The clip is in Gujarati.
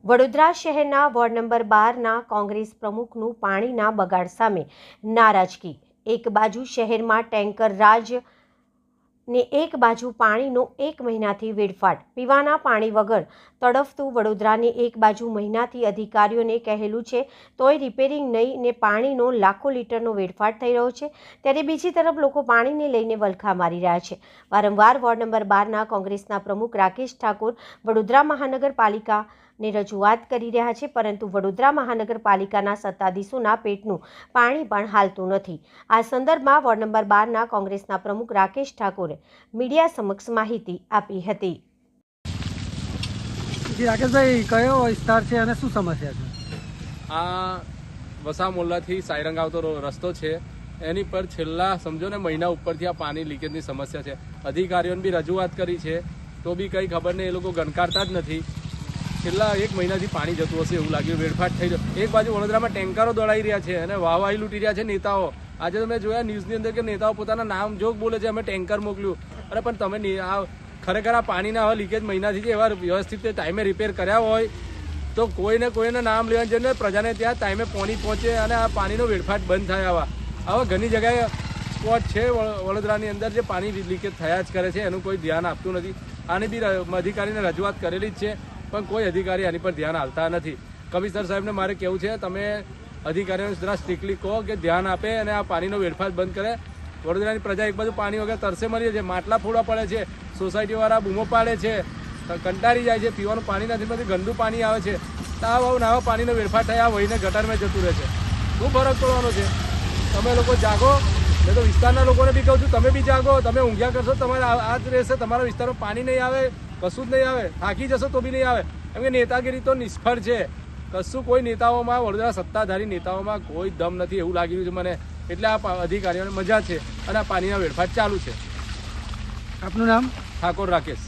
વડોદરા શહેરના વોર્ડ નંબર 12ના કોંગ્રેસ પ્રમુખનું પાણીના બગાડ સામે નારાજગી। એક બાજુ શહેરમાં ટેન્કર રાજ ને એક બાજુ પાણીનો 1 મહિનાથી વેડફાટ। પીવાના પાણી વગર તડફતું વડોદરાને એક બાજુ મહિનાથી અધિકારીઓને કહેલું છે તોય રિપેરિંગ નહીં ને પાણીનો લાખો લીટરનો વેડફાટ થઈ રહ્યો છે, ત્યારે બીજી તરફ લોકો પાણીને લઈને વલખા મારી રહ્યા છે। વારંવાર વોર્ડ નંબર 12ના કોંગ્રેસના પ્રમુખ રાકેશ ઠાકોર વડોદરા મહાનગરપાલિકાને રજૂઆત કરી રહ્યા છે, પરંતુ વડોદરા મહાનગરપાલિકાના સત્તાધીશોના પેટનું પાણી પણ હાલતું નથી। આ સંદર્ભમાં વોર્ડ નંબર 12ના કોંગ્રેસના પ્રમુખ રાકેશ ઠાકોરે મીડિયા સમક્ષ માહિતી આપી હતી। રાકેશભાઈ, કયો વિસ્તાર છે અને શું સમસ્યા છે? આ વસા મોલ્લાથી સાયરંગ આવતો રસ્તો છે, એની પર છેલ્લા સમજો ને મહિના ઉપરથી આ પાણી લીકેજની સમસ્યા છે। અધિકારીઓને બી રજૂઆત કરી છે તો બી કંઈ ખબર નહીં, એ લોકો ગણકારતા જ નથી। છેલ્લા 1 મહિનાથી પાણી જતું હશે એવું લાગ્યું, વેડફાટ થઈ ગયો। એક બાજુ વડોદરામાં ટેન્કરો દોડાઈ રહ્યા છે અને વાહવાહી લૂંટી રહ્યા છે નેતાઓ। આજે તમે જોયા ન્યૂઝની અંદર કે નેતાઓ પોતાના નામ જોગ બોલે છે, અમે ટેન્કર મોકલ્યું। અરે પણ તમે ખરેખર આ પાણીના હવે લીકેજ મહિનાથી એવા વ્યવસ્થિત ટાઈમે રિપેર કર્યા હોય તો કોઈને નામ લેવા જઈને પ્રજાને ત્યાં ટાઈમે પાણી પહોંચે અને આ પાણીનો વેડફાટ બંધ થાય। આવા ઘણી જગ્યાએ સ્પોટ છે વડોદરાની અંદર જે પાણી લીકેજ થયા જ કરે છે, એનું કોઈ ધ્યાન આપતું નથી। આની બી અધિકારીને રજૂઆત કરેલી જ છે, પણ કોઈ અધિકારી આની પર ધ્યાન આપતા નથી। કમિશનર સાહેબને મારે કહેવું છે, તમે અધિકારીઓને જરા સ્ટ્રિક્ટલી કહો કે ધ્યાન આપે અને આ પાણીનો વેડફાટ બંધ કરે। વડોદરાની પ્રજા એક બાજુ પાણી વગર તરસે મરી છે, માટલા ફોડવા પડે છે, સોસાયટીવાળા બૂમો પાડે છે, કંટાળી જાય છે, પીવાનું પાણી નથી મળતું, ગંદુ પાણી આવે છે। આવા પાણીનો વેડફાટ થાય, આ વહીને ગટરમાં જતું રહે છે। શું ફરક પડવાનો છે? તમે લોકો જાગો, મેં તો વિસ્તારના લોકોને બી કહું છું, તમે બી જાગો। તમે ઊંઘ્યા કરશો તમારે આ જ રહેશે, તમારા વિસ્તારમાં પાણી નહીં આવે, કશું જ નહીં આવે, થાકી જશો તો બી નહીં આવે, કેમ કે નેતાગીરી તો નિષ્ફળ છે। કશું કોઈ નેતાઓમાં, વડોદરા સત્તાધારી નેતાઓમાં કોઈ દમ નથી એવું લાગી રહ્યું છે મને। એટલે આ અધિકારીઓને મજા છે અને આ પાણીના વેડફાટ ચાલુ છે। આપનું નામ? ઠાકોર રાકેશ।